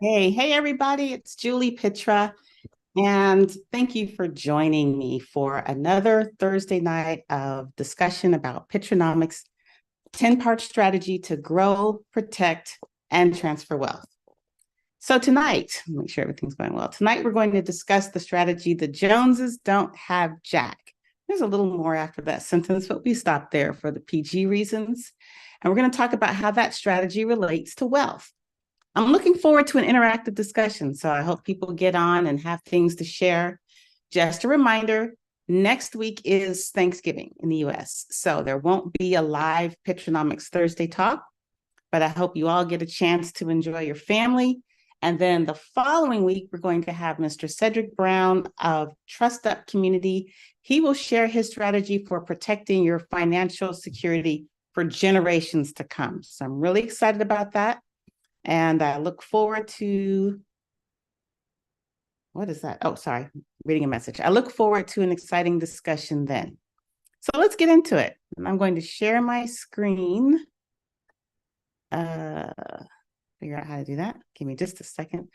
Hey, everybody, it's Juli Pitra, and thank you for joining me for another Thursday night of discussion about Pitranomics, 10-part strategy to grow, protect, and transfer wealth. So tonight, make sure everything's going well. Tonight, we're going to discuss the strategy, the Joneses don't have Jack. There's a little more after that sentence, but we stopped there for the PG reasons. And we're going to talk about how that strategy relates to wealth. I'm looking forward to an interactive discussion, so I hope people get on and have things to share. Just a reminder, next week is Thanksgiving in the US, so there won't be a live Pitranomics Thursday talk, but I hope you all get a chance to enjoy your family. And then the following week, we're going to have Mr. Cedric Brown of Trust Up Community. He will share his strategy for protecting your financial security for generations to come. So I'm really excited about that. And I look forward to, what is that? Oh, sorry, reading a message. I look forward to an exciting discussion then. So let's get into it. And I'm going to share my screen. Figure out how to do that. Give me just a second.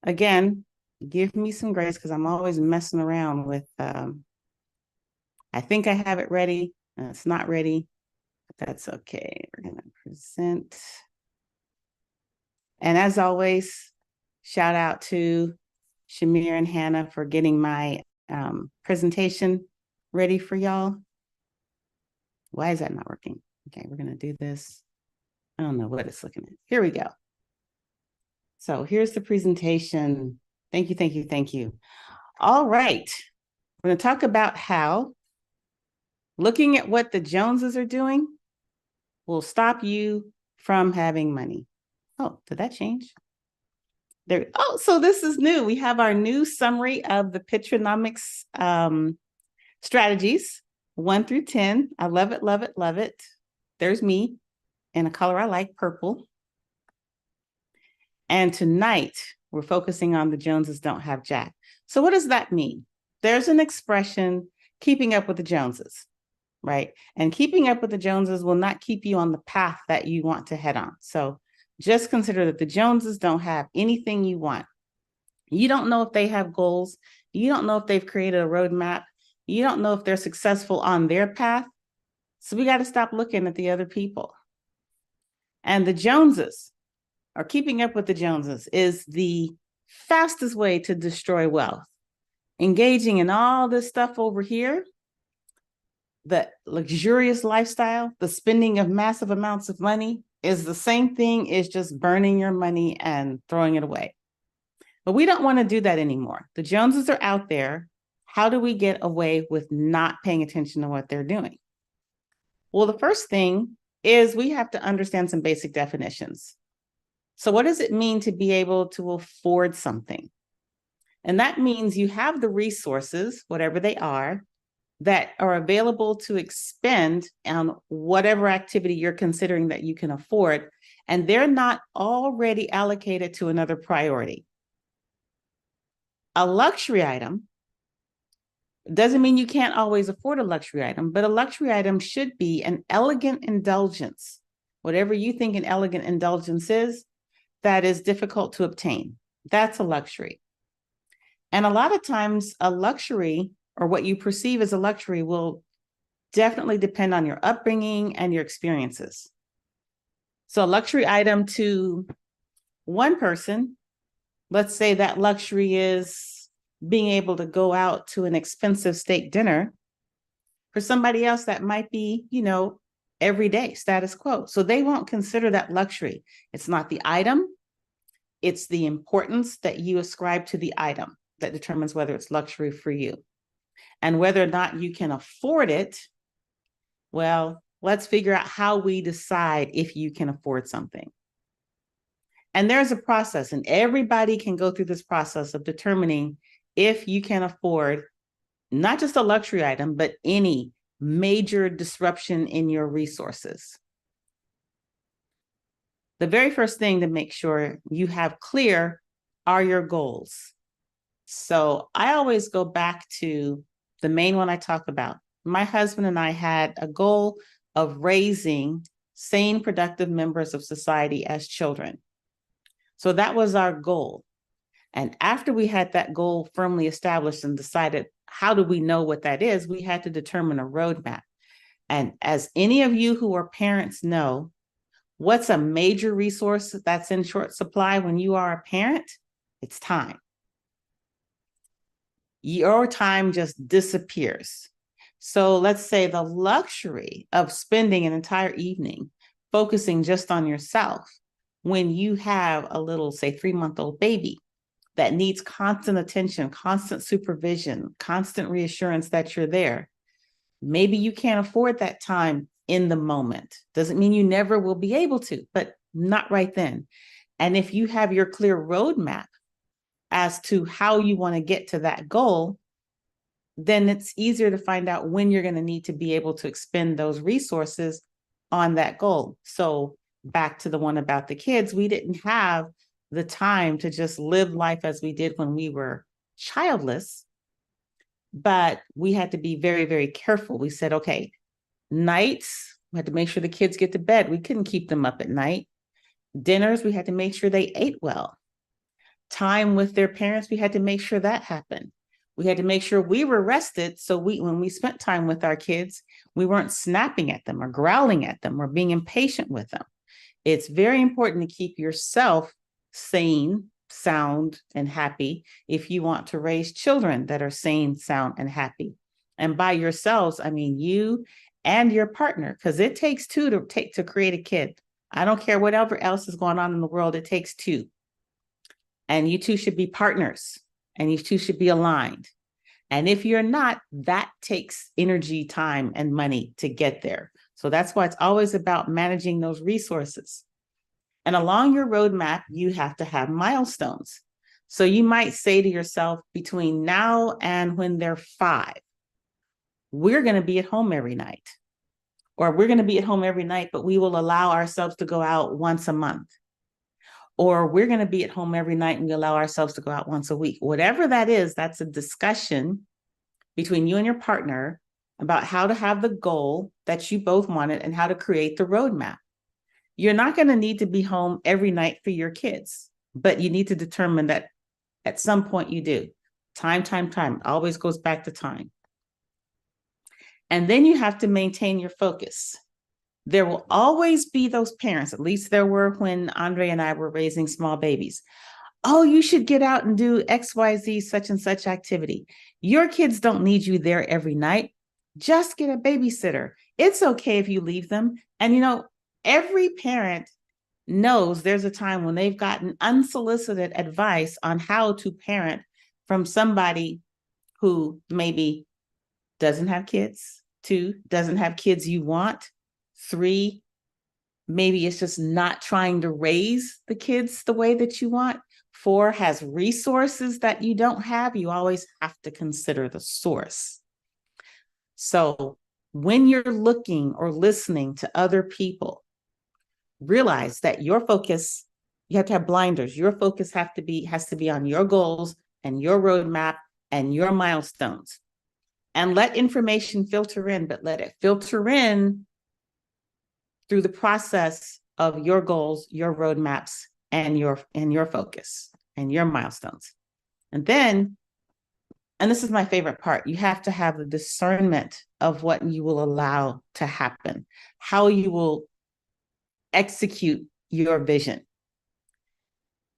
Again, give me some grace because I'm always messing around with, I think I have it ready. And it's not ready, but that's okay. We're going to present. And as always, shout out to Shamir and Hannah for getting my presentation ready for y'all. Why is that not working? Okay, we're going to do this. I don't know what it's looking at. Here we go. So here's the presentation. Thank you, thank you, thank you. All right. We're going to talk about how looking at what the Joneses are doing will stop you from having money. Oh, did that change? There. Oh, so this is new. We have our new summary of the Pitranomics strategies, 1 through 10. I love it, love it, love it. There's me in a color I like, purple. And tonight, we're focusing on the Joneses don't have Jack. So what does that mean? There's an expression, keeping up with the Joneses, right? And keeping up with the Joneses will not keep you on the path that you want to head on. So just consider that the Joneses don't have anything you want. You don't know if they have goals. You don't know if they've created a roadmap. You don't know if they're successful on their path. So we got to stop looking at the other people. And the Joneses, or keeping up with the Joneses, is the fastest way to destroy wealth. Engaging in all this stuff over here, the luxurious lifestyle, the spending of massive amounts of money, is the same thing as just burning your money and throwing it away. But we don't want to do that anymore. The Joneses are out there. How do we get away with not paying attention to what they're doing? Well, the first thing is we have to understand some basic definitions. So what does it mean to be able to afford something? And that means you have the resources, whatever they are, that are available to expend on whatever activity you're considering that you can afford, and they're not already allocated to another priority. A luxury item doesn't mean you can't always afford a luxury item, but a luxury item should be an elegant indulgence. Whatever you think an elegant indulgence is, that is difficult to obtain. That's a luxury. And a lot of times a luxury, or what you perceive as a luxury, will definitely depend on your upbringing and your experiences. So a luxury item to one person, let's say that luxury is being able to go out to an expensive steak dinner. For somebody else, that might be, every day, status quo. So they won't consider that luxury. It's not the item, it's the importance that you ascribe to the item that determines whether it's luxury for you. And whether or not you can afford it, well, let's figure out how we decide if you can afford something. And there's a process, and everybody can go through this process of determining if you can afford not just a luxury item, but any major disruption in your resources. The very first thing to make sure you have clear are your goals. So I always go back to the main one I talk about. My husband and I had a goal of raising sane, productive members of society as children. So that was our goal. And after we had that goal firmly established and decided, how do we know what that is? We had to determine a roadmap. And as any of you who are parents know, what's a major resource that's in short supply when you are a parent? It's time. Your time just disappears. So let's say the luxury of spending an entire evening focusing just on yourself when you have a little, say, 3-month-old baby that needs constant attention, constant supervision, constant reassurance that you're there. Maybe you can't afford that time in the moment. Doesn't mean you never will be able to, but not right then. And if you have your clear roadmap as to how you want to get to that goal, then it's easier to find out when you're going to need to be able to expend those resources on that goal. So back to the one about the kids, we didn't have the time to just live life as we did when we were childless, but we had to be very, very careful. We said, okay, nights, we had to make sure the kids get to bed. We couldn't keep them up at night. Dinners, we had to make sure they ate well. Time with their parents, we had to make sure that happened. We had to make sure we were rested. So when we spent time with our kids, we weren't snapping at them or growling at them or being impatient with them. It's very important to keep yourself sane, sound, and happy if you want to raise children that are sane, sound, and happy. And by yourselves, I mean you and your partner, because it takes two to create a kid. I don't care whatever else is going on in the world, it takes two. And you two should be partners, and you two should be aligned. And if you're not, that takes energy, time, and money to get there. So that's why it's always about managing those resources. And along your roadmap, you have to have milestones. So you might say to yourself, between now and when they're 5, we're going to be at home every night. Or we're going to be at home every night, but we will allow ourselves to go out once a month. Or we're going to be at home every night and we allow ourselves to go out once a week. Whatever that is, that's a discussion between you and your partner about how to have the goal that you both wanted and how to create the roadmap. You're not going to need to be home every night for your kids, but you need to determine that at some point you do. Time. It always goes back to time. And then you have to maintain your focus. There will always be those parents, at least there were when Andre and I were raising small babies. Oh, you should get out and do XYZ, such and such activity. Your kids don't need you there every night. Just get a babysitter. It's okay if you leave them. And you know, every parent knows there's a time when they've gotten unsolicited advice on how to parent from somebody who maybe doesn't have kids, 2, doesn't have kids you want, 3, maybe it's just not trying to raise the kids the way that you want, 4, has resources that you don't have. You always have to consider the source. So when you're looking or listening to other people, realize that your focus, you have to have blinders. Your focus has to be on your goals and your roadmap and your milestones. And let information filter in, but let it filter in through the process of your goals, your roadmaps, and your focus and your milestones. And then, and this is my favorite part, you have to have the discernment of what you will allow to happen, how you will execute your vision.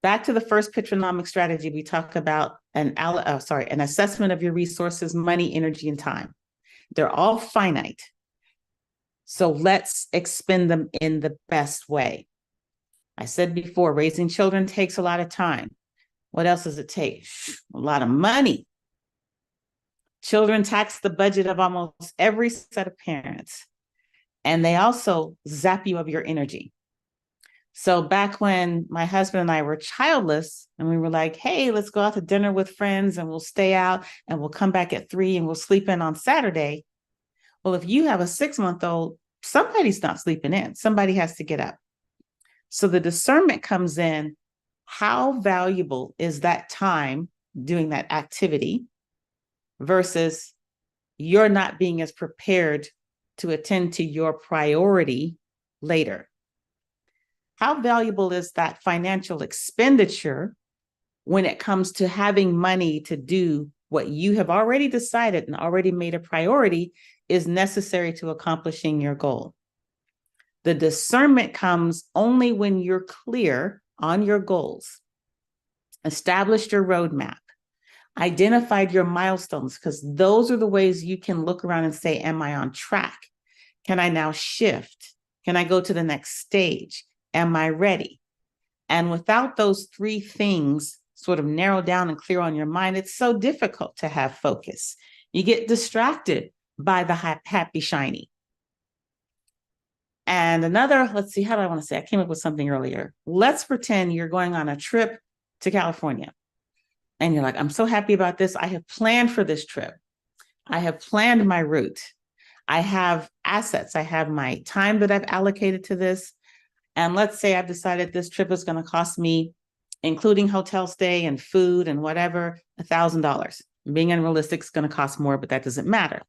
Back to the first Pitranomics strategy, we talk about an assessment of your resources, money, energy, and time. They're all finite. So let's expend them in the best way. I said before, raising children takes a lot of time. What else does it take? A lot of money. Children tax the budget of almost every set of parents, and they also zap you of your energy. So back when my husband and I were childless and we were like, hey, let's go out to dinner with friends and we'll stay out and we'll come back at 3 and we'll sleep in on Saturday. Well, if you have a 6-month-old, somebody's not sleeping in. Somebody has to get up. So the discernment comes in. How valuable is that time doing that activity versus you're not being as prepared to attend to your priority later? How valuable is that financial expenditure when it comes to having money to do what you have already decided and already made a priority is necessary to accomplishing your goal? The discernment comes only when you're clear on your goals, established your roadmap, identified your milestones, because those are the ways you can look around and say, am I on track? Can I now shift? Can I go to the next stage? Am I ready? And without those 3 things sort of narrowed down and clear on your mind, it's so difficult to have focus. You get distracted by the happy, shiny. And another, let's see, how do I want to say? I came up with something earlier. Let's pretend you're going on a trip to California. And you're like, I'm so happy about this. I have planned for this trip. I have planned my route. I have assets. I have my time that I've allocated to this. And let's say I've decided this trip is going to cost me, including hotel stay and food and whatever, $1,000. Being unrealistic is going to cost more, but that doesn't matter.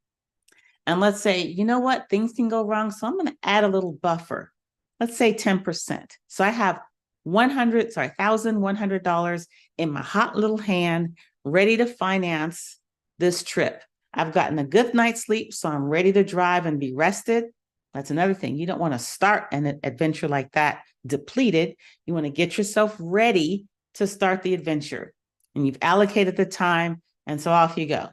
And let's say, you know what, things can go wrong. So I'm going to add a little buffer. Let's say 10%. So I have $1,100 in my hot little hand, ready to finance this trip. I've gotten a good night's sleep, so I'm ready to drive and be rested. That's another thing. You don't want to start an adventure like that depleted. You want to get yourself ready to start the adventure. And you've allocated the time, and so off you go.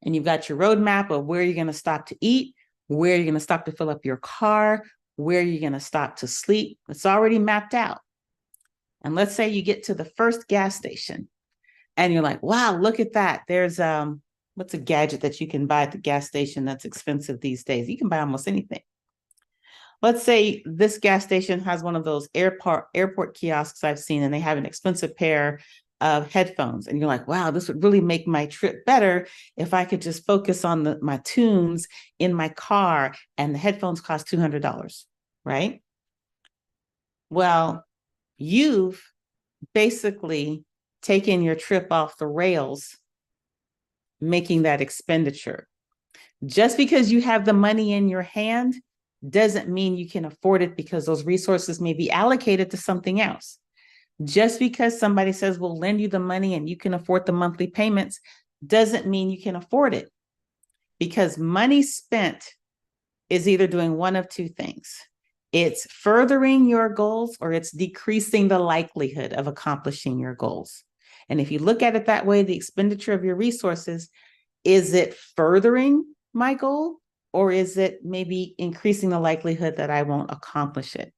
And you've got your roadmap of where you're going to stop to eat, where you're going to stop to fill up your car, where you're going to stop to sleep. It's already mapped out. And let's say you get to the first gas station and you're like, wow, look at that. There's what's a gadget that you can buy at the gas station that's expensive these days? You can buy almost anything. Let's say this gas station has one of those airport kiosks I've seen, and they have an expensive pair of headphones. And you're like, wow, this would really make my trip better if I could just focus on my tunes in my car, and the headphones cost $200, right? Well, you've basically taken your trip off the rails, making that expenditure. Just because you have the money in your hand doesn't mean you can afford it, because those resources may be allocated to something else. Just because somebody says we'll lend you the money and you can afford the monthly payments doesn't mean you can afford it, because money spent is either doing one of 2 things. It's furthering your goals, or it's decreasing the likelihood of accomplishing your goals. And if you look at it that way, the expenditure of your resources, is it furthering my goal, or is it maybe increasing the likelihood that I won't accomplish it?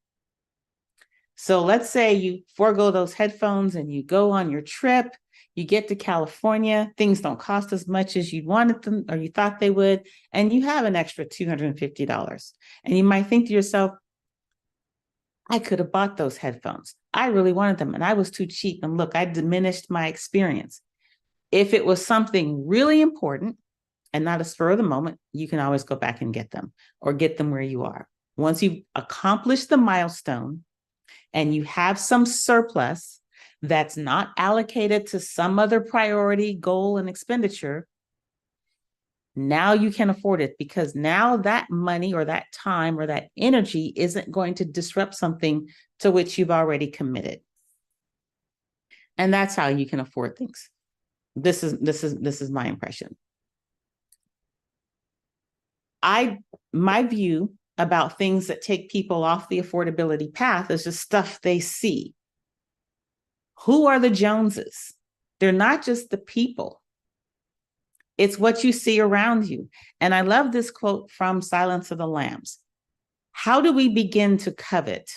So let's say you forego those headphones and you go on your trip, you get to California, things don't cost as much as you wanted them or you thought they would, and you have an extra $250. And you might think to yourself, I could have bought those headphones. I really wanted them and I was too cheap. And look, I diminished my experience. If it was something really important and not a spur of the moment, you can always go back and get them, or get them where you are. Once you've accomplished the milestone and you have some surplus that's not allocated to some other priority, goal, and expenditure, now you can afford it, because now that money or that time or that energy isn't going to disrupt something to which you've already committed. And that's how you can afford things. This is my impression. My view about things that take people off the affordability path is just stuff they see. Who are the Joneses? They're not just the people. It's what you see around you. And I love this quote from Silence of the Lambs. How do we begin to covet?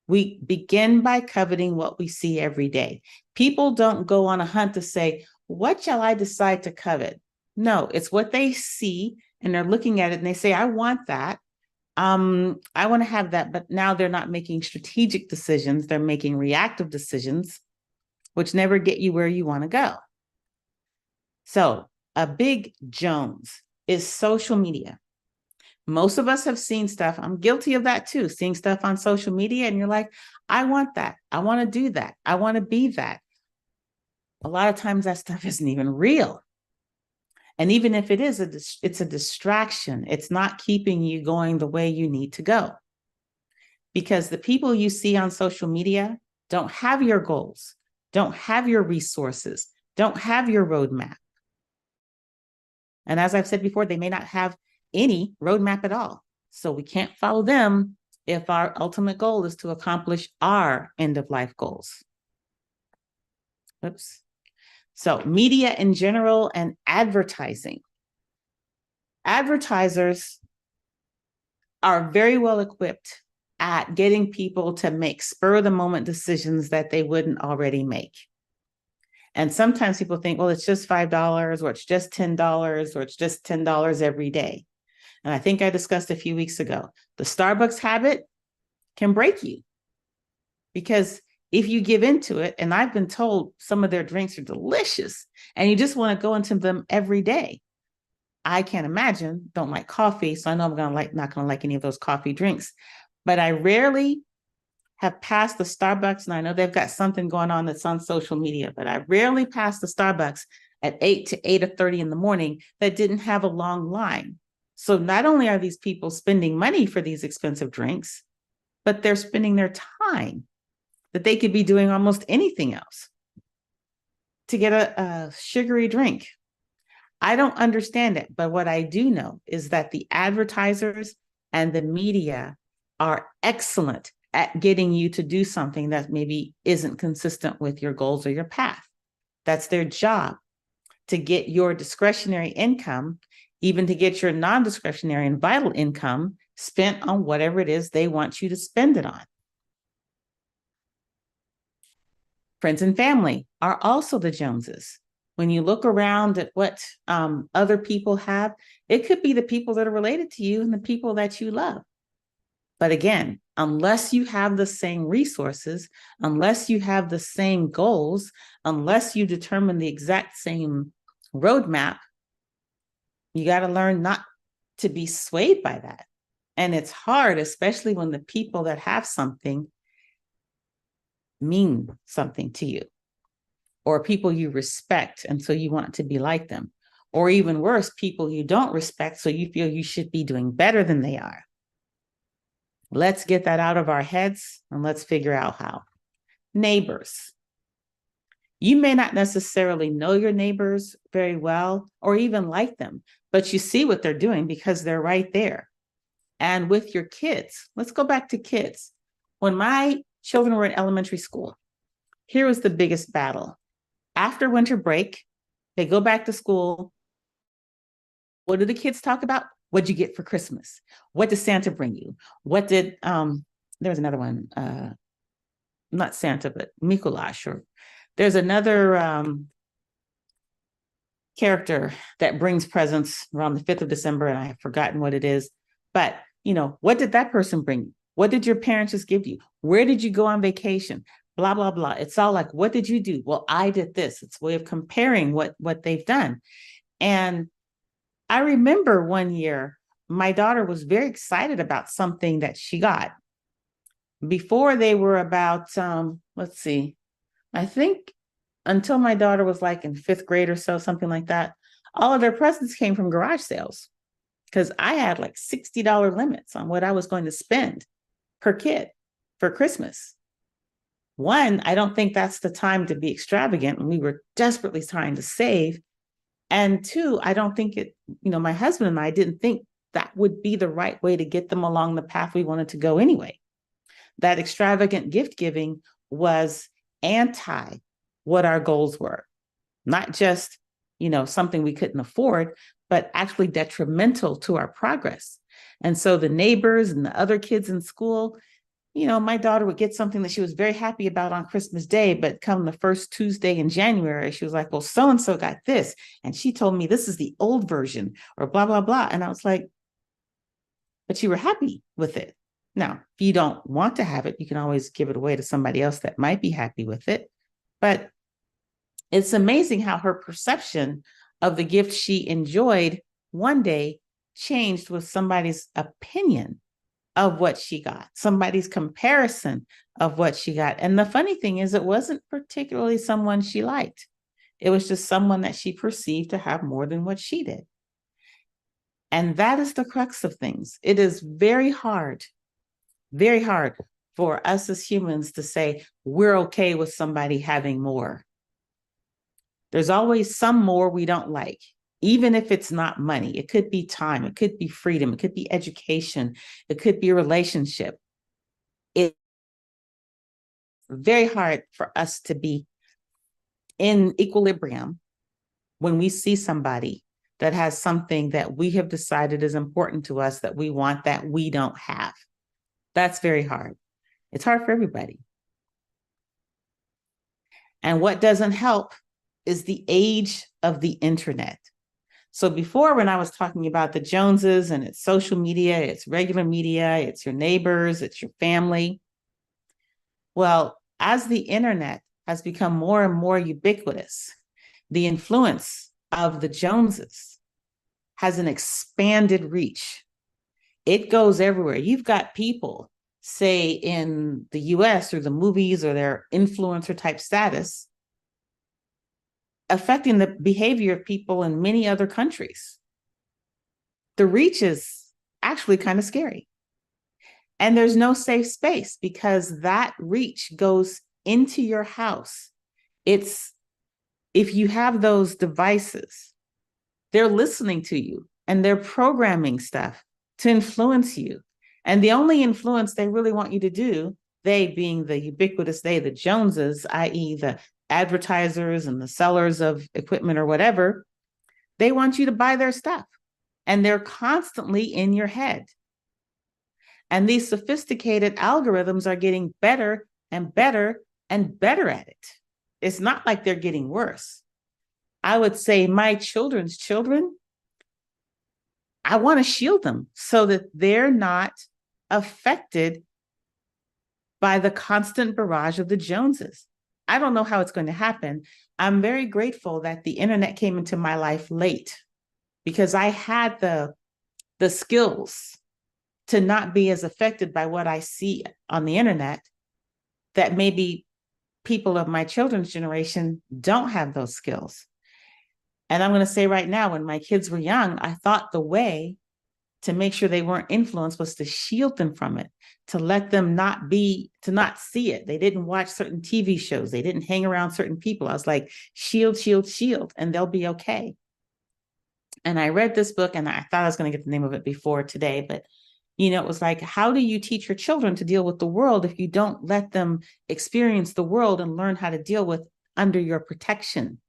We begin by coveting what we see every day. People don't go on a hunt to say, what shall I decide to covet? No, it's what they see and they're looking at it and they say, I want that. I want to have that, but now they're not making strategic decisions. They're making reactive decisions, which never get you where you want to go. So a big Jones is social media. Most of us have seen stuff. I'm guilty of that too, seeing stuff on social media and you're like, I want that. I want to do that. I want to be that. A lot of times that stuff isn't even real. And even if it is, it's a distraction. It's not keeping you going the way you need to go. Because the people you see on social media don't have your goals, don't have your resources, don't have your roadmap. And as I've said before, they may not have any roadmap at all. So we can't follow them if our ultimate goal is to accomplish our end of life goals. Oops. So media in general and advertising. Advertisers are very well equipped at getting people to make spur of the moment decisions that they wouldn't already make. And sometimes people think, well, it's just $5 or it's just $10 or it's just $10 every day. And I think I discussed a few weeks ago, the Starbucks habit can break you because if you give into it, and I've been told some of their drinks are delicious and you just want to go into them every day. I can't imagine, don't like coffee. So I know I'm not going to like any of those coffee drinks, but I rarely have passed the Starbucks. And I know they've got something going on that's on social media, but I rarely pass the Starbucks at 8 to 8:30 in the morning that didn't have a long line. So not only are these people spending money for these expensive drinks, but they're spending their time that they could be doing almost anything else to get a sugary drink. I don't understand it, but what I do know is that the advertisers and the media are excellent at getting you to do something that maybe isn't consistent with your goals or your path. That's their job, to get your discretionary income, even to get your non-discretionary and vital income spent on whatever it is they want you to spend it on. Friends and family are also the Joneses. When you look around at what other people have, it could be the people that are related to you and the people that you love. But again, unless you have the same resources, unless you have the same goals, unless you determine the exact same roadmap, you got to learn not to be swayed by that. And it's hard, especially when the people that have something mean something to you, or people you respect, and so you want to be like them, or even worse, people you don't respect, so you feel you should be doing better than they are. Let's get that out of our heads and let's figure out how. Neighbors. You may not necessarily know your neighbors very well or even like them, but you see what they're doing because they're right there. And with your kids, let's go back to kids. When my children were in elementary school, here was the biggest battle. After winter break, they go back to school. What do the kids talk about? What'd you get for Christmas? What did Santa bring you? What did, there was another one, not Santa, but Mikulash, or there's another character that brings presents around the 5th of December, and I have forgotten what it is. But, you know, what did that person bring you? What did your parents just give you? Where did you go on vacation? Blah, blah, blah. It's all like, what did you do? Well, I did this. It's a way of comparing what they've done. And I remember one year, my daughter was very excited about something that she got. Before they were about, let's see, I think until my daughter was like in 5th grade or so, something like that, all of their presents came from garage sales because I had like $60 limits on what I was going to spend per kid for Christmas. One, I don't think that's the time to be extravagant when we were desperately trying to save. And two, I don't think it, my husband and I didn't think that would be the right way to get them along the path we wanted to go anyway. That extravagant gift giving was anti what our goals were, not just, something we couldn't afford, but actually detrimental to our progress. And so the neighbors and the other kids in school, my daughter would get something that she was very happy about on Christmas Day, but come the first Tuesday in January, she was like, well, so-and-so got this. And she told me this is the old version or blah, blah, blah. And I was like, but you were happy with it. Now, if you don't want to have it, you can always give it away to somebody else that might be happy with it. But it's amazing how her perception of the gift she enjoyed one day changed with somebody's opinion of what she got, somebody's comparison of what she got. And the funny thing is, it wasn't particularly someone she liked. It was just someone that she perceived to have more than what she did. And that is the crux of things. It is very hard for us as humans to say we're okay with somebody having more. There's always some more we don't like, even if it's not money. It could be time, it could be freedom, it could be education, it could be a relationship. It's very hard for us to be in equilibrium when we see somebody that has something that we have decided is important to us that we want that we don't have. That's very hard. It's hard for everybody. And what doesn't help is the age of the internet. So before, when I was talking about the Joneses and it's social media, it's regular media, it's your neighbors, it's your family. Well, as the internet has become more and more ubiquitous, the influence of the Joneses has an expanded reach. It goes everywhere. You've got people, say in the US or the movies or their influencer type status, affecting the behavior of people in many other countries. The reach is actually kind of scary. And there's no safe space because that reach goes into your house. If you have those devices, they're listening to you and they're programming stuff to influence you. And the only influence they really want you to do, they being the ubiquitous they, the Joneses, i.e. the advertisers and the sellers of equipment or whatever, they want you to buy their stuff. And they're constantly in your head. And these sophisticated algorithms are getting better and better and better at it. It's not like they're getting worse. I would say my children's children, I want to shield them so that they're not affected by the constant barrage of the Joneses. I don't know how it's going to happen. I'm very grateful that the internet came into my life late because I had the skills to not be as affected by what I see on the internet that maybe people of my children's generation don't have those skills. And I'm going to say right now, when my kids were young, I thought the way to make sure they weren't influenced was to shield them from it, to let them not see it. They didn't watch certain TV shows. They didn't hang around certain people. I was like, shield, shield, shield, and they'll be okay. And I read this book and I thought I was going to get the name of it before today, but it was like, how do you teach your children to deal with the world if you don't let them experience the world and learn how to deal with under your protection?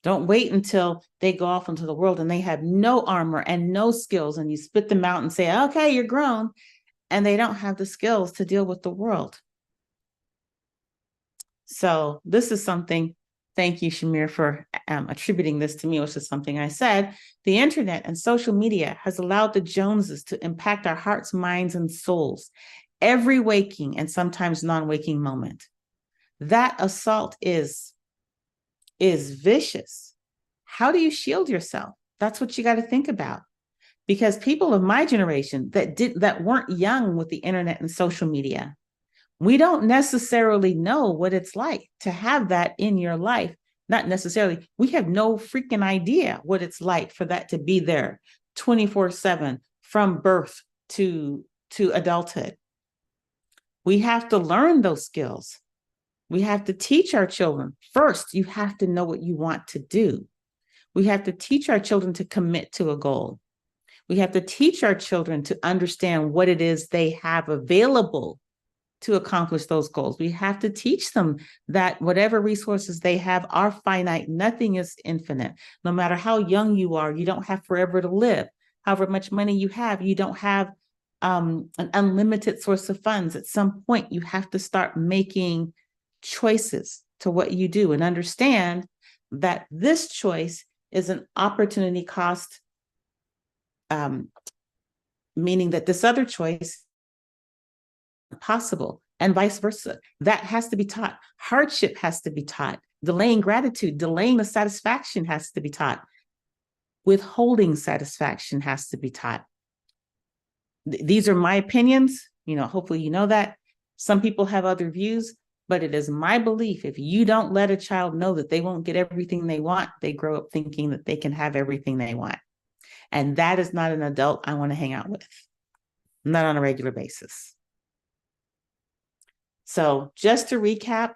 Don't wait until they go off into the world and they have no armor and no skills and you spit them out and say, okay, you're grown, and they don't have the skills to deal with the world. So this is something, thank you, Shamir, for attributing this to me, which is something I said. The internet and social media has allowed the Joneses to impact our hearts, minds, and souls every waking and sometimes non-waking moment. That assault is vicious. How do you shield yourself? That's what you got to think about. Because people of my generation that weren't young with the internet and social media, we don't necessarily know what it's like to have that in your life. Not necessarily. We have no freaking idea what it's like for that to be there 24/7 from birth to adulthood. We have to learn those skills. We have to teach our children. First, you have to know what you want to do. We have to teach our children to commit to a goal. We have to teach our children to understand what it is they have available to accomplish those goals. We have to teach them that whatever resources they have are finite. Nothing is infinite. No matter how young you are, you don't have forever to live. however much money you have. You don't have an unlimited source of funds. At some point, you have to start making choices to what you do and understand that this choice is an opportunity cost, meaning that this other choice is possible, and vice versa. That has to be taught. Hardship has to be taught. Delaying gratitude, delaying the satisfaction has to be taught. Withholding satisfaction has to be taught. These are my opinions. Hopefully you know that. Some people have other views, but it is my belief if you don't let a child know that they won't get everything they want, they grow up thinking that they can have everything they want. And that is not an adult I want to hang out with, not on a regular basis. So just to recap,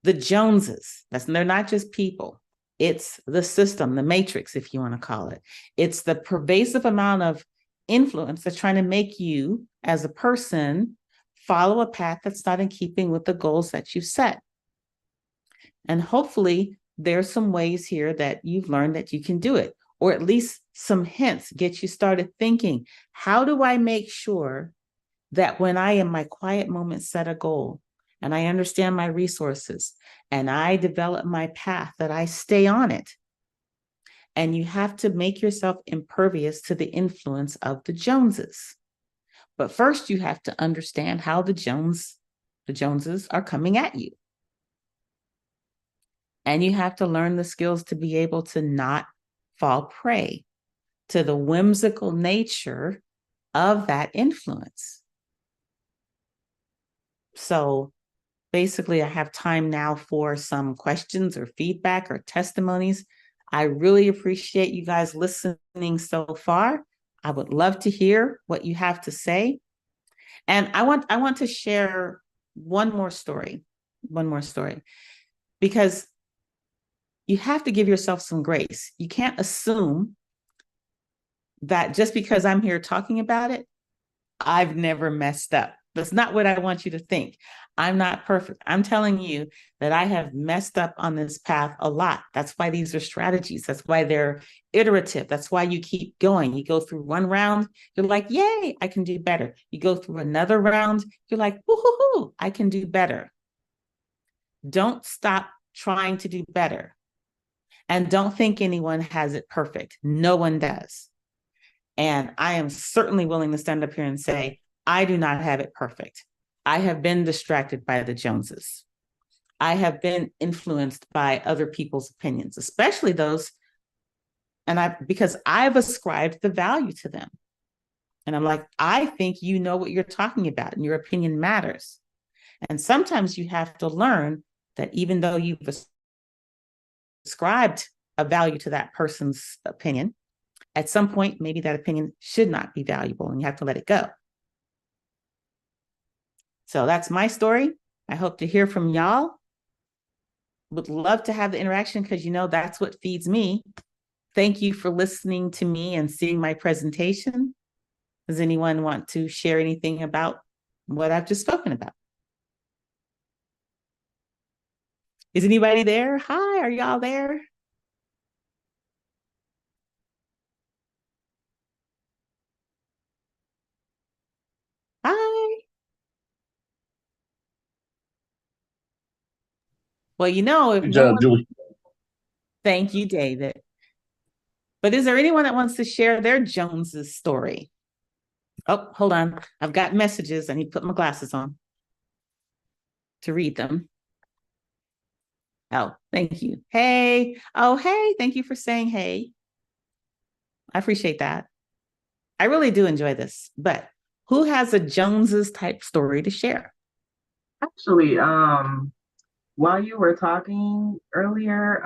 the Joneses, they're not just people. It's the system, the matrix, if you want to call it. It's the pervasive amount of influence that's trying to make you as a person follow a path that's not in keeping with the goals that you've set. And hopefully there's some ways here that you've learned that you can do it, or at least some hints get you started thinking, how do I make sure that when I, in my quiet moments, set a goal and I understand my resources and I develop my path, that I stay on it? And you have to make yourself impervious to the influence of the Joneses. But first, you have to understand how the Joneses are coming at you. And you have to learn the skills to be able to not fall prey to the whimsical nature of that influence. So basically, I have time now for some questions or feedback or testimonies. I really appreciate you guys listening so far. I would love to hear what you have to say. And I want to share one more story, because you have to give yourself some grace. You can't assume that just because I'm here talking about it, I've never messed up. That's not what I want you to think. I'm not perfect. I'm telling you that I have messed up on this path a lot. That's why these are strategies. That's why they're iterative. That's why you keep going. You go through one round, you're like, yay, I can do better. You go through another round, you're like, woohoo, I can do better. Don't stop trying to do better. And don't think anyone has it perfect. No one does. And I am certainly willing to stand up here and say, I do not have it perfect. I have been distracted by the Joneses. I have been influenced by other people's opinions, especially those, because I've ascribed the value to them. And I'm like, I think you know what you're talking about and your opinion matters. And sometimes you have to learn that even though you've ascribed a value to that person's opinion, at some point, maybe that opinion should not be valuable and you have to let it go. So that's my story. I hope to hear from y'all. Would love to have the interaction because that's what feeds me. Thank you for listening to me and seeing my presentation. Does anyone want to share anything about what I've just spoken about? Is anybody there? Hi, are y'all there? Hi. Well, if Good no job, one, Julie. thank you, David. But is there anyone that wants to share their Joneses story? Oh, hold on. I've got messages. I need to put my glasses on to read them. Oh, thank you. Hey. Oh, hey. Thank you for saying hey. I appreciate that. I really do enjoy this. But who has a Joneses type story to share? Actually, while you were talking earlier,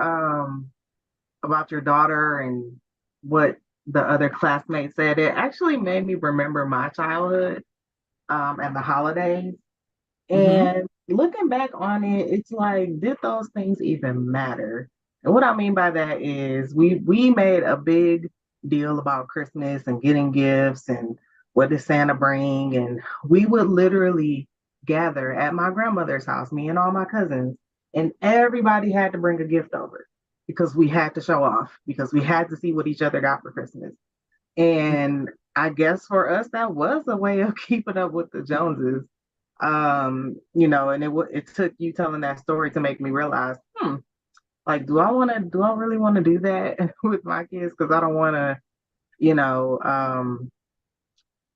about your daughter and what the other classmates said, it actually made me remember my childhood, and the holidays. Mm-hmm. And looking back on it, it's like, did those things even matter? And what I mean by that is we made a big deal about Christmas and getting gifts and what did Santa bring? And we would literally gather at my grandmother's house, me and all my cousins, and everybody had to bring a gift over. because we had to show off, because we had to see what each other got for Christmas. And I guess for us, that was a way of keeping up with the Joneses. And it took you telling that story to make me realize, like, do I really want to do that with my kids? Because I don't want to, you know,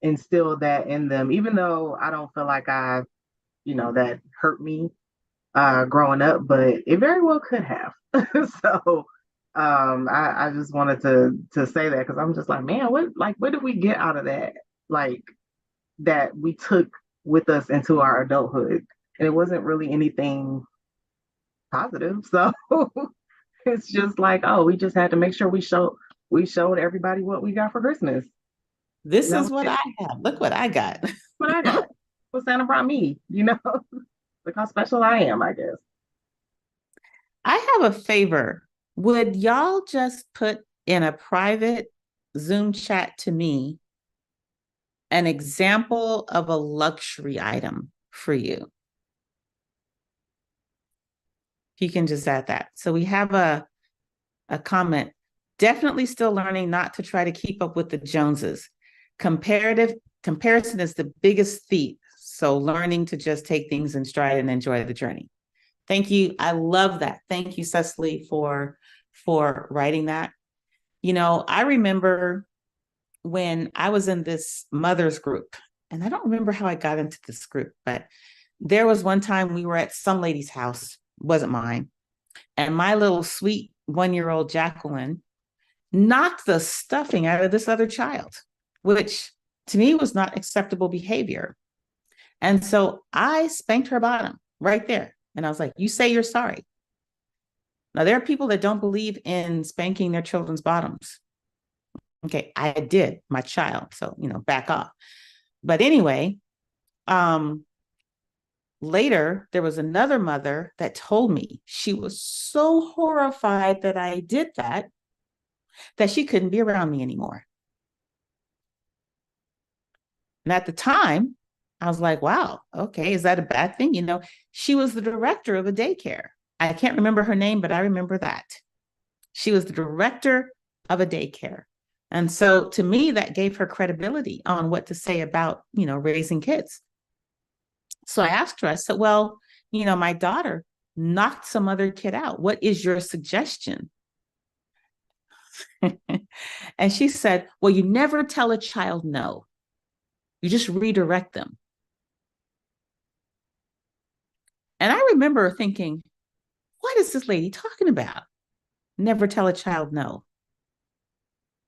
instill that in them, even though I don't feel like that hurt me growing up, but it very well could have. So I just wanted to say that because I'm just like, man, what did we get out of that? Like that we took with us into our adulthood. And it wasn't really anything positive. So it's just like, oh, we just had to make sure we showed everybody what we got for Christmas. This That is was what it. I have. Look what I got. What I got. What Santa brought me, Look how special I am, I guess. I have a favor. Would y'all just put in a private Zoom chat to me an example of a luxury item for you? You can just add that. So we have a comment. Definitely still learning not to try to keep up with the Joneses. Comparison is the biggest thief. So learning to just take things in stride and enjoy the journey. Thank you. I love that. Thank you, Cecily, for writing that. I remember when I was in this mothers group, and I don't remember how I got into this group, but there was one time we were at some lady's house, wasn't mine, and my little sweet 1-year-old Jacqueline knocked the stuffing out of this other child, which to me was not acceptable behavior. And so I spanked her bottom right there. And I was like, you say you're sorry. Now, there are people that don't believe in spanking their children's bottoms. Okay, I did, my child. So, back off. But anyway, later, there was another mother that told me she was so horrified that I did that she couldn't be around me anymore. And at the time, I was like, wow, okay, is that a bad thing? She was the director of a daycare. I can't remember her name, but I remember that. She was the director of a daycare. And so to me, that gave her credibility on what to say about, raising kids. So I asked her, I said, well, my daughter knocked some other kid out. What is your suggestion? And she said, well, you never tell a child no. You just redirect them. And I remember thinking, what is this lady talking about? Never tell a child no.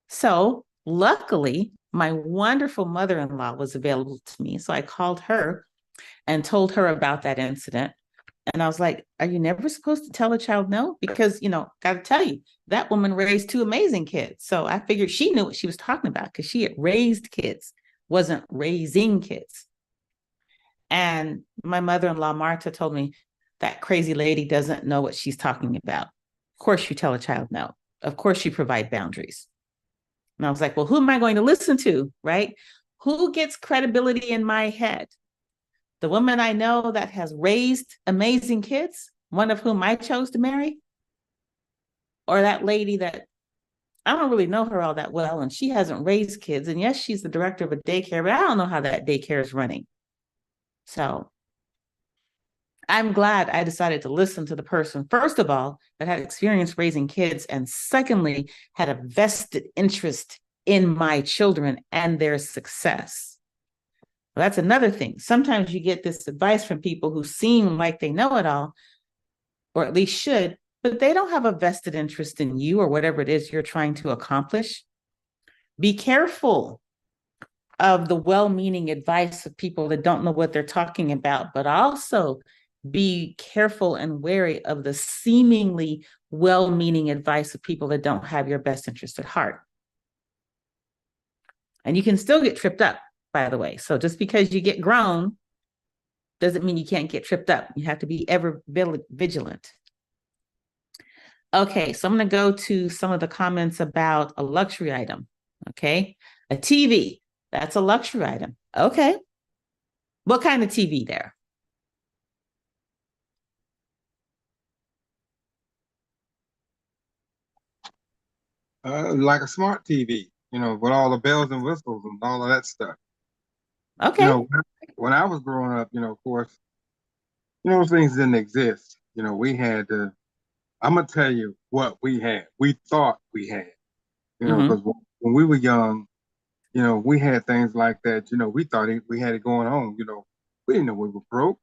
So luckily, my wonderful mother-in-law was available to me. So I called her and told her about that incident. And I was like, are you never supposed to tell a child no? Because, got to tell you, that woman raised 2 amazing kids. So I figured she knew what she was talking about because she had raised kids, wasn't raising kids. And my mother-in-law, Marta, told me that crazy lady doesn't know what she's talking about. Of course, you tell a child no. Of course, you provide boundaries. And I was like, well, who am I going to listen to, right? Who gets credibility in my head? The woman I know that has raised amazing kids, one of whom I chose to marry, or that lady that I don't really know her all that well, and she hasn't raised kids. And yes, she's the director of a daycare, but I don't know how that daycare is running. So I'm glad I decided to listen to the person, first of all, that had experience raising kids, and secondly, had a vested interest in my children and their success. Well, that's another thing. Sometimes you get this advice from people who seem like they know it all, or at least should, but they don't have a vested interest in you or whatever it is you're trying to accomplish. Be careful of the well-meaning advice of people that don't know what they're talking about, but also be careful and wary of the seemingly well-meaning advice of people that don't have your best interest at heart. And you can still get tripped up, by the way. So just because you get grown doesn't mean you can't get tripped up. You have to be ever vigilant. Okay, so I'm going to go to some of the comments about a luxury item. Okay, a TV, that's a luxury item. Okay, what kind of TV there? like a smart TV, with all the bells and whistles and all of that stuff. You Okay. know, when I was growing up, of course, those things didn't exist. We had to, I'm gonna tell you what we had. We thought we had, Hmm. because when we were young, we had things like that. We thought we had it going on. We didn't know we were broke.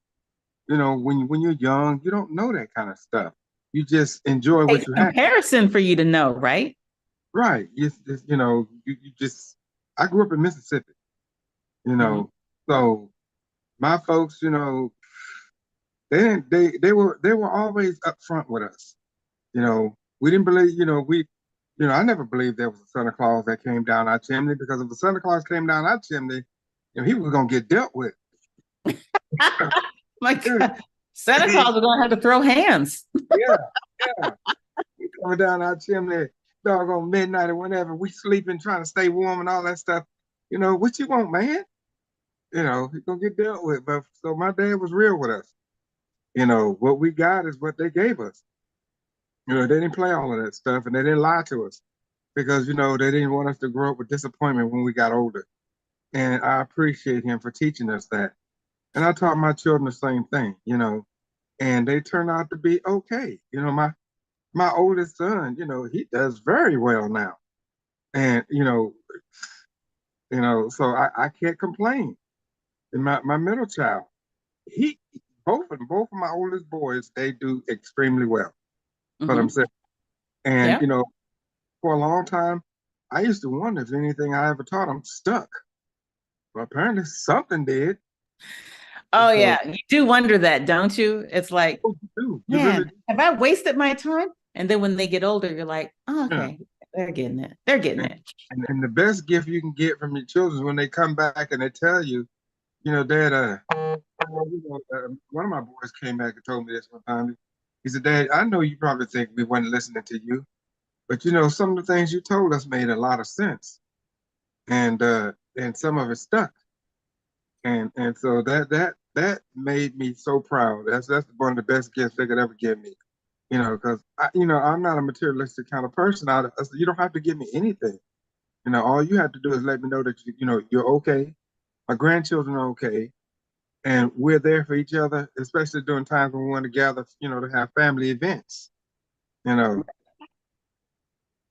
When you're young, you don't know that kind of stuff. You just enjoy what Takes you have. comparison for you to know, right? Right. You just, I grew up in Mississippi, you Hmm. know, so my folks, they didn't, they were always upfront with us. We didn't believe, I never believed there was a Santa Claus that came down our chimney, because if the Santa Claus came down our chimney, he was going to get dealt with. My God, Santa Claus is gonna have to throw hands. Yeah, yeah. He coming down our chimney, doggone midnight or whenever we sleeping, trying to stay warm and all that stuff. What you want, man? He's gonna get dealt with. But so my dad was real with us. What we got is what they gave us. They didn't play all of that stuff, and they didn't lie to us, because they didn't want us to grow up with disappointment when we got older. And I appreciate him for teaching us that. And I taught my children the same thing, and they turn out to be okay. My oldest son, he does very well now. And so I can't complain. And my middle child, he both of my oldest boys, they do extremely well for Hmm. themselves. And Yeah. for a long time, I used to wonder if anything I ever taught them stuck. Well, apparently something did. Oh So yeah, you do wonder that, don't you? It's like, oh, you do. You really man, do. have I wasted my time? And then when they get older, you're like, oh, Yeah. okay, they're getting it. They're getting And, it. and the best gift you can get from your children is when they come back and they tell you, Dad, one of my boys came back and told me this one time. He said, Dad, I know you probably think we weren't listening to you, but some of the things you told us made a lot of sense. And some of it stuck. And so that made me so proud. That's one of the best gifts they could ever give me. Because I'm not a materialistic kind of person. You don't have to give me anything. All you have to do is let me know that you're okay. My grandchildren are okay, and we're there for each other, especially during times when we want to gather, to have family events. You know,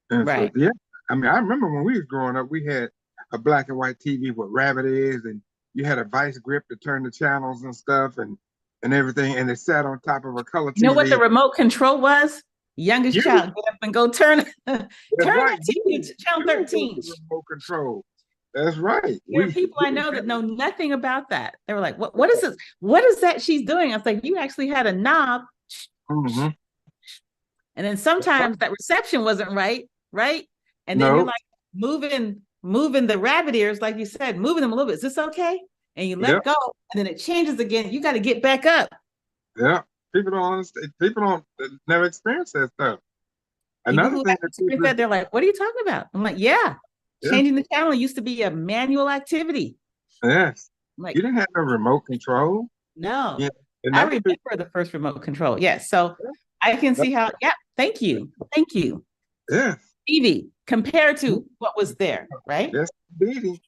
and so Right. yeah, I mean, I remember when we was growing up, we had a black and white TV with rabbit ears, and you had a vice grip to turn the channels and stuff, and everything, and it sat on top of a color You know what the TV. remote control was? Youngest You, child, get up and go turn turn that's right. that TV to channel You was 13. the remote control. That's right. There are people I know that know nothing about that. They were like, what is this? What is that she's doing? I was like, you actually had a knob. Mm-hmm. And then sometimes that reception wasn't right, right? And then you're No. like moving the rabbit ears, like you said, moving them a little bit. Is this okay? And you Yeah. let go, and then it changes again. You got to get back up. Yeah. People don't understand. People don't never experience that stuff. People Another who thing have that experienced people, that, they're like, what are you talking about? I'm like, yeah, yeah, changing the channel used to be a manual activity. yes. I'm You like, didn't have no remote control. no. Yeah. I Another remember big, the first remote control. Yes. So I can see how, yeah, thank you. Thank you. yes. TV compared to what was there, right? Yes, indeed.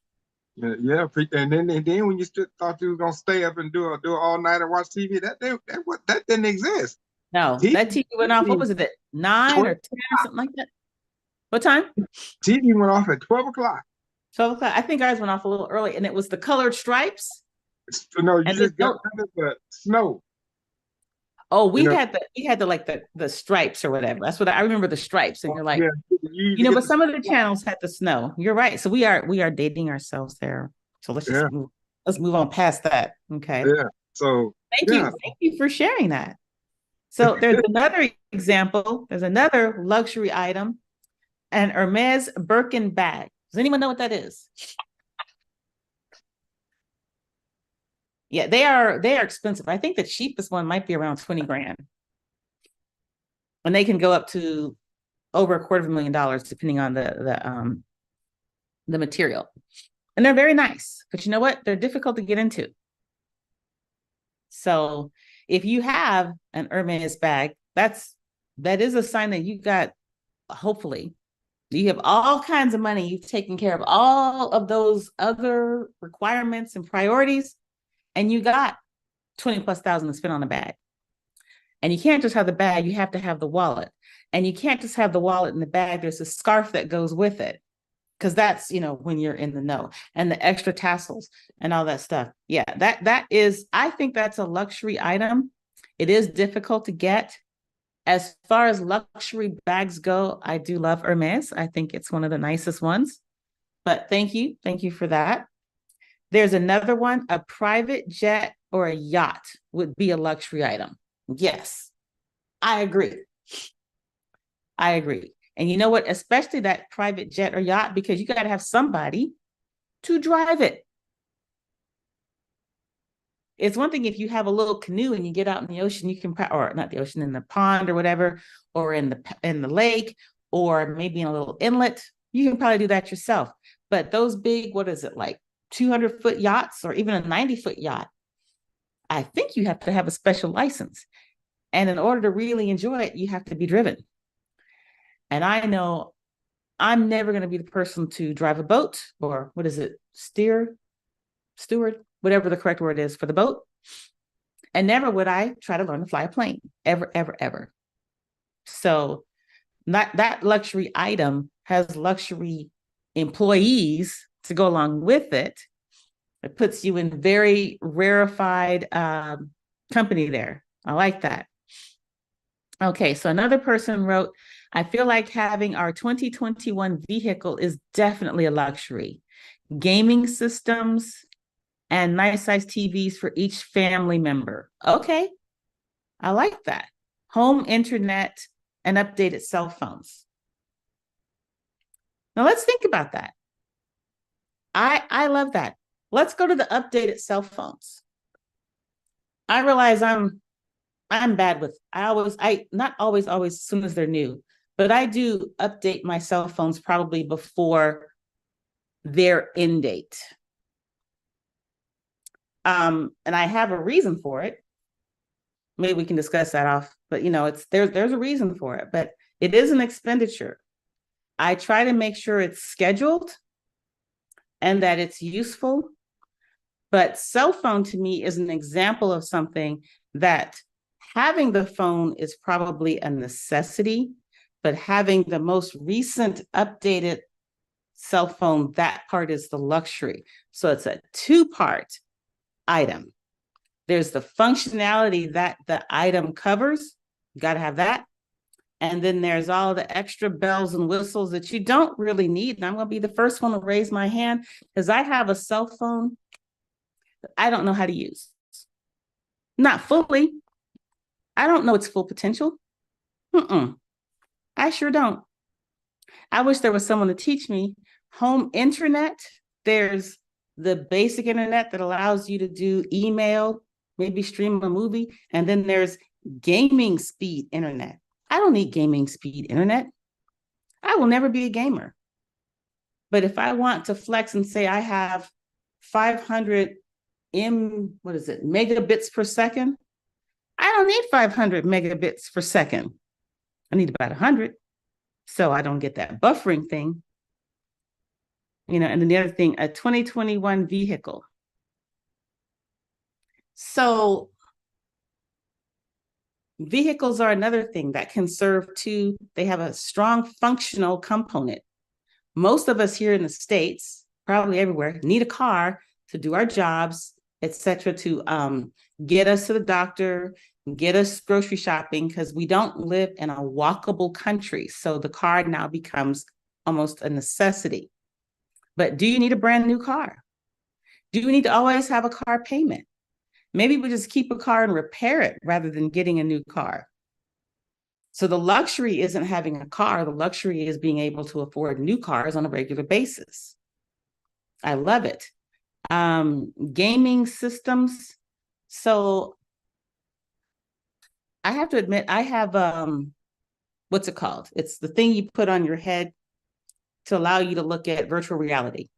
Yeah, yeah. And then when you thought you were gonna stay up and do it all night and watch TV, that didn't exist. No, that TV, TV went off. What was it, at 9 or 12, 10 or something like that? What time? TV went off at 12 o'clock. 12 o'clock. I think ours went off a little early, and it was the colored stripes. No, you And then just got rid of the snow. oh, You know, we had the like the stripes or whatever. That's what I remember, the stripes. And you're like, yeah, you either get but the some of the channels had the snow. You're right. So we are dating ourselves there. So yeah, let's move on past that. Okay. yeah. So yeah, Thank you for sharing that. So there's another example. There's another luxury item, an Hermes Birkin bag. Does anyone know what that is? Yeah, they are expensive. I think the cheapest one might be around 20 grand. And they can go up to over a $250,000 depending on the material. And they're very nice. But you know what? They're difficult to get into. So if you have an Hermes bag, that is a sign that you got, hopefully, You have all kinds of money. You've taken care of all of those other requirements and priorities, and you got 20 plus thousand to spend on a bag. And you can't just have the bag, you have to have the wallet. And you can't just have the wallet and the bag. There's a scarf that goes with it. Because that's, when you're in the know, and the extra tassels and all that stuff. Yeah, that is, I think that's a luxury item. It is difficult to get. As far as luxury bags go, I do love Hermes. I think it's one of the nicest ones. But thank you. Thank you for that. There's another one, a private jet or a yacht would be a luxury item. Yes, I agree. I agree. And you know what? Especially that private jet or yacht, because you got to have somebody to drive it. It's one thing if you have a little canoe and you get out in the ocean, you can, or not the ocean, in the pond or whatever, or in the lake, or maybe in a little inlet. You can probably do that yourself. But those big, what is it, like 200-foot yachts or even a 90-foot yacht, I think you have to have a special license. And in order to really enjoy it, you have to be driven. And I know I'm never going to be the person to drive a boat, or what is it, steward, whatever the correct word is for the boat. And never would I try to learn to fly a plane, ever, ever, ever. So not that luxury item has luxury employees to go along with it. It puts you in very rarefied company there. I like that. Okay, so another person wrote, I feel like having our 2021 vehicle is definitely a luxury. Gaming systems and nice size TVs for each family member. Okay, I like that. Home internet and updated cell phones. Now let's think about that. I love that. Let's go to the updated cell phones. I realize I'm bad with, not always as soon as they're new, but I do update my cell phones probably before their end date. And I have a reason for it. Maybe we can discuss that off, but there's a reason for it, but it is an expenditure. I try to make sure it's scheduled and that it's useful. But cell phone to me is an example of something that having the phone is probably a necessity, but having the most recent updated cell phone, that part is the luxury. So it's a two-part item. There's the functionality that the item covers. You got to have that. And then there's all the extra bells and whistles that you don't really need. And I'm going to be the first one to raise my hand because I have a cell phone that I don't know how to use. Not fully. I don't know its full potential. I sure don't. I wish there was someone to teach me. Home internet, there's the basic internet that allows you to do email, maybe stream a movie, and then there's gaming speed internet. I don't need gaming speed internet. I will never be a gamer. But if I want to flex and say I have 500 megabits per second, I don't need 500 megabits per second. I need about 100. So I don't get that buffering thing. And then the other thing, a 2021 vehicle. So vehicles are another thing that can serve to, they have a strong functional component. Most of us here in the States, probably everywhere, need a car to do our jobs, etc., to get us to the doctor, get us grocery shopping, because we don't live in a walkable country. So the car now becomes almost a necessity. But do you need a brand new car? Do you need to always have a car payment? Maybe we just keep a car and repair it rather than getting a new car. So the luxury isn't having a car. The luxury is being able to afford new cars on a regular basis. I love it. Gaming systems. So I have to admit, I have, what's it called? It's the thing you put on your head to allow you to look at virtual reality.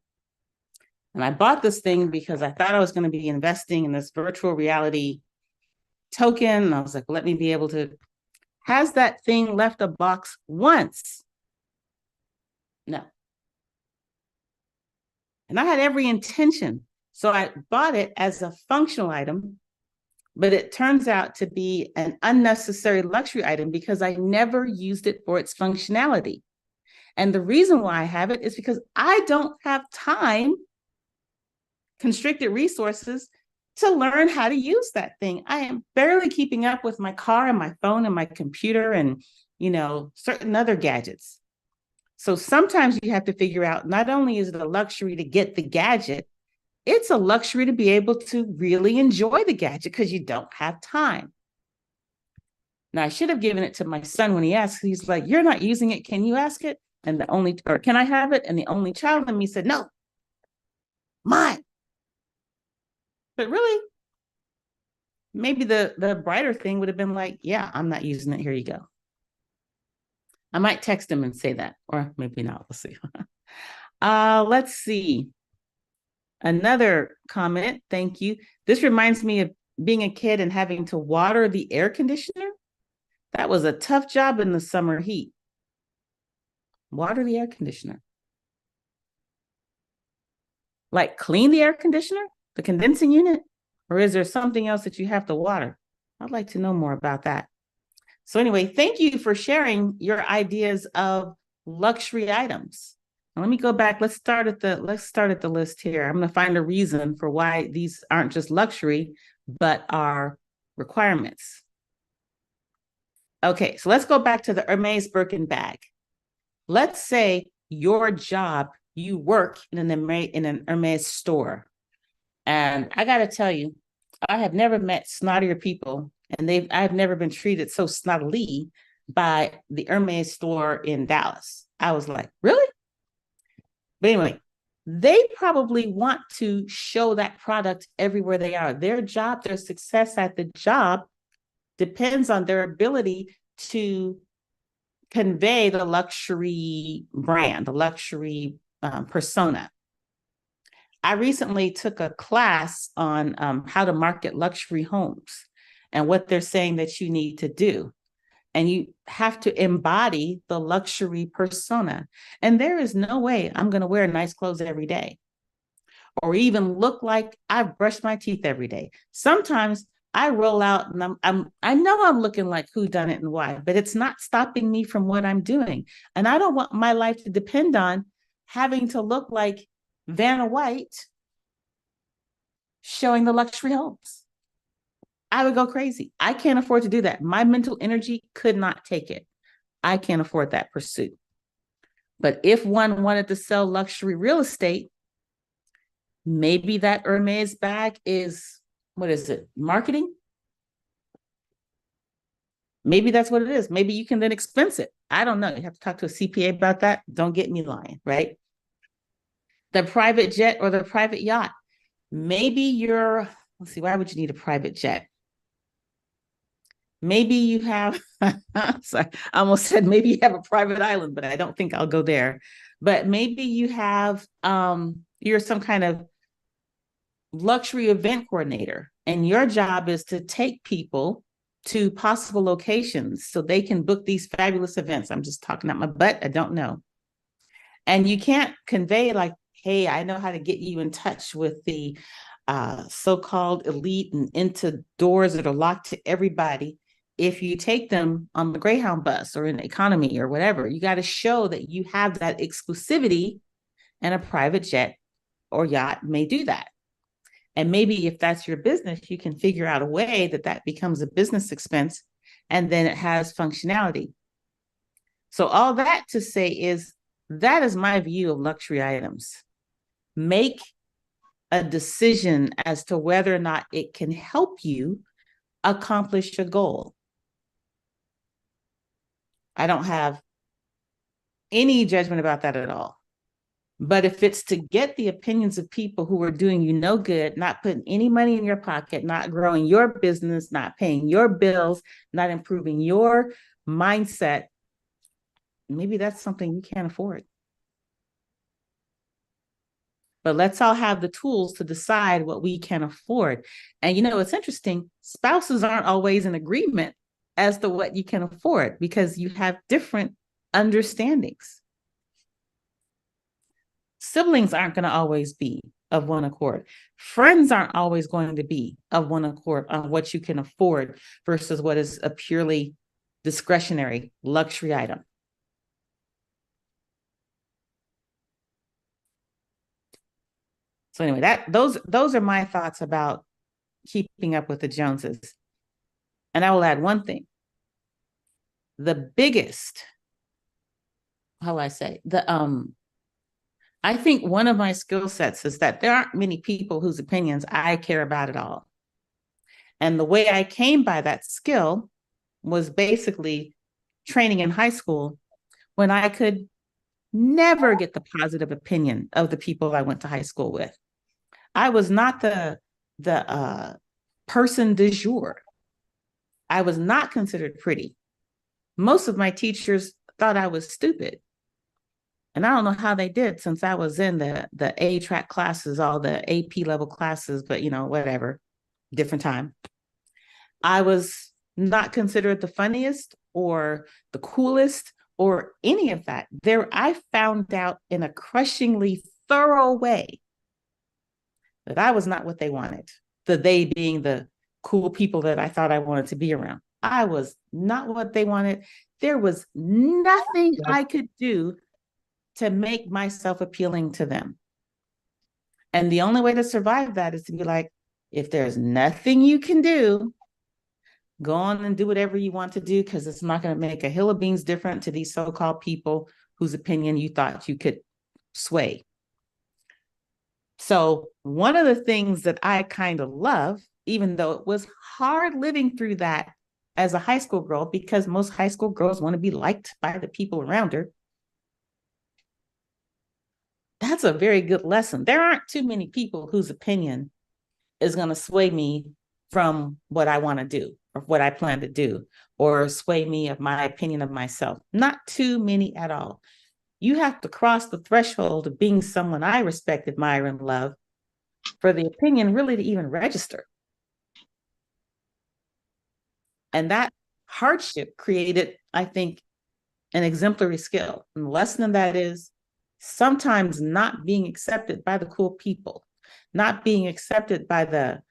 And I bought this thing because I thought I was going to be investing in this virtual reality token. And I was like, let me be able to, has that thing left a box once? No. And I had every intention. So I bought it as a functional item, but it turns out to be an unnecessary luxury item because I never used it for its functionality. And the reason why I have it is because I don't have time, constricted resources, to learn how to use that thing. I am barely keeping up with my car and my phone and my computer and, certain other gadgets. So sometimes you have to figure out, not only is it a luxury to get the gadget, it's a luxury to be able to really enjoy the gadget because you don't have time. Now, I should have given it to my son when he asked. He's like, "You're not using it. Can you ask it?" Or can I have it? And the only child in me said, "No, mine." But really, maybe the brighter thing would have been like, "Yeah, I'm not using it. Here you go." I might text him and say that, or maybe not. We'll see. Let's see. Another comment. Thank you. This reminds me of being a kid and having to water the air conditioner. That was a tough job in the summer heat. Water the air conditioner. Like clean the air conditioner, the condensing unit, or is there something else that you have to water? I'd like to know more about that. So anyway, thank you for sharing your ideas of luxury items. Now, let me go back. Let's start at the list here. I'm going to find a reason for why these aren't just luxury, but are requirements. Okay, so let's go back to the Hermes Birkin bag. Let's say your job, you work in an Hermes store. And I got to tell you, I have never met snottier people, and I've never been treated so snottily by the Hermes store in Dallas. I was like, really? But anyway, they probably want to show that product everywhere they are. Their job, their success at the job depends on their ability to convey the luxury brand, the luxury persona. I recently took a class on how to market luxury homes and what they're saying that you need to do. And you have to embody the luxury persona. And there is no way I'm going to wear nice clothes every day or even look like I've brushed my teeth every day. Sometimes I roll out and I know I'm looking like who done it and why, but it's not stopping me from what I'm doing. And I don't want my life to depend on having to look like Vanna White showing the luxury homes. I would go crazy. I can't afford to do that. My mental energy could not take it. I can't afford that pursuit. But if one wanted to sell luxury real estate, maybe that Hermes bag is, what is it, marketing? Maybe that's what it is. Maybe you can then expense it. I don't know. You have to talk to a CPA about that. Don't get me lying, right? The private jet or the private yacht. Maybe let's see, why would you need a private jet? Maybe you have, sorry, I almost said maybe you have a private island, but I don't think I'll go there. But maybe you have, you're some kind of luxury event coordinator, and your job is to take people to possible locations so they can book these fabulous events. I'm just talking out my butt. I don't know. And you can't convey like, hey, I know how to get you in touch with the so-called elite and into doors that are locked to everybody. If you take them on the Greyhound bus or in economy or whatever, you got to show that you have that exclusivity, and a private jet or yacht may do that. And maybe if that's your business, you can figure out a way that becomes a business expense and then it has functionality. So all that to say is that is my view of luxury items. Make a decision as to whether or not it can help you accomplish a goal. I don't have any judgment about that at all. But if it's to get the opinions of people who are doing you no good, not putting any money in your pocket, not growing your business, not paying your bills, not improving your mindset, maybe that's something you can't afford. But let's all have the tools to decide what we can afford. And it's interesting, spouses aren't always in agreement as to what you can afford because you have different understandings. Siblings aren't going to always be of one accord. Friends aren't always going to be of one accord on what you can afford versus what is a purely discretionary luxury item. So anyway, those are my thoughts about keeping up with the Joneses. And I will add one thing. The biggest, how will I say, I think one of my skill sets is that there aren't many people whose opinions I care about at all. And the way I came by that skill was basically training in high school when I could never get the positive opinion of the people I went to high school with. I was not the person du jour. I was not considered pretty. Most of my teachers thought I was stupid. And I don't know how they did, since I was in the A track classes, all the AP level classes, but whatever, different time. I was not considered the funniest or the coolest or any of that. I found out in a crushingly thorough way that I was not what they wanted. The they being the cool people that I thought I wanted to be around. I was not what they wanted. There was nothing I could do to make myself appealing to them. And the only way to survive that is to be like, if there's nothing you can do, go on and do whatever you want to do, because it's not going to make a hill of beans different to these so-called people whose opinion you thought you could sway. So one of the things that I kind of love, even though it was hard living through that as a high school girl, because most high school girls want to be liked by the people around her, that's a very good lesson. There aren't too many people whose opinion is going to sway me from what I want to do or what I plan to do, or sway me of my opinion of myself. Not too many at all. You have to cross the threshold of being someone I respect, admire, and love for the opinion really to even register. And that hardship created, I think, an exemplary skill. And the lesson of that is sometimes not being accepted by the cool people, not being accepted by the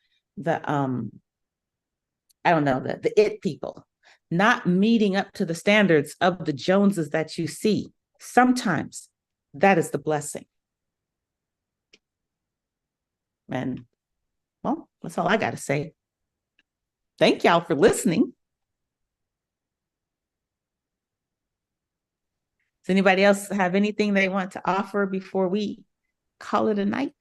it people, not meeting up to the standards of the Joneses that you see. Sometimes that is the blessing. And well, that's all I got to say. Thank y'all for listening. Does anybody else have anything they want to offer before we call it a night?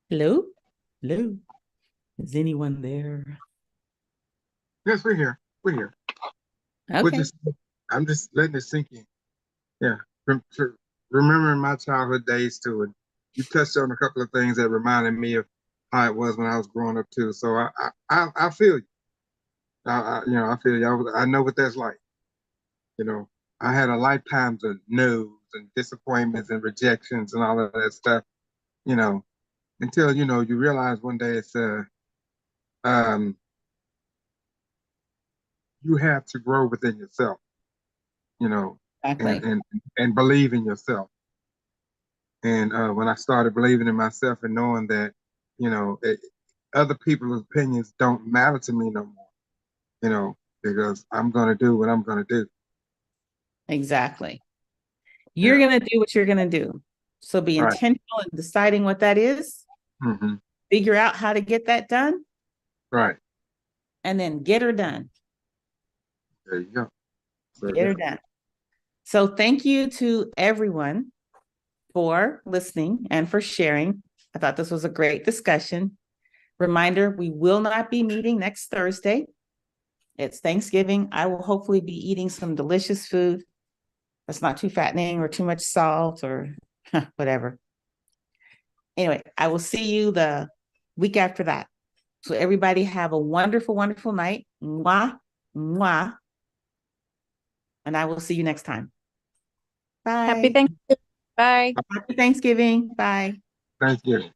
Hello? Hello? Is anyone there? Yes, we're here. We're here. Okay. I'm just letting it sink in. Yeah. Remembering my childhood days too. And you touched on a couple of things that reminded me of how it was when I was growing up too. So I feel you. I feel you. I know what that's like. I had a lifetime of no's and disappointments and rejections and all of that stuff, until, you realize one day it's, you have to grow within yourself, Exactly. and believe in yourself. And when I started believing in myself and knowing that, other people's opinions don't matter to me no more, because I'm going to do what I'm going to do. Exactly. You're going to do what you're going to do. So be intentional in deciding what that is. Mm-hmm. Figure out how to get that done. Right. And then get her done. There you go. Get her done. So thank you to everyone for listening and for sharing. I thought this was a great discussion. Reminder, we will not be meeting next Thursday. It's Thanksgiving. I will hopefully be eating some delicious food that's not too fattening or too much salt or whatever. Anyway, I will see you the week after that. So everybody have a wonderful, wonderful night. Mwah, mwah. And I will see you next time. Bye. Happy Thanksgiving. Bye. Happy Thanksgiving. Bye. Thank you.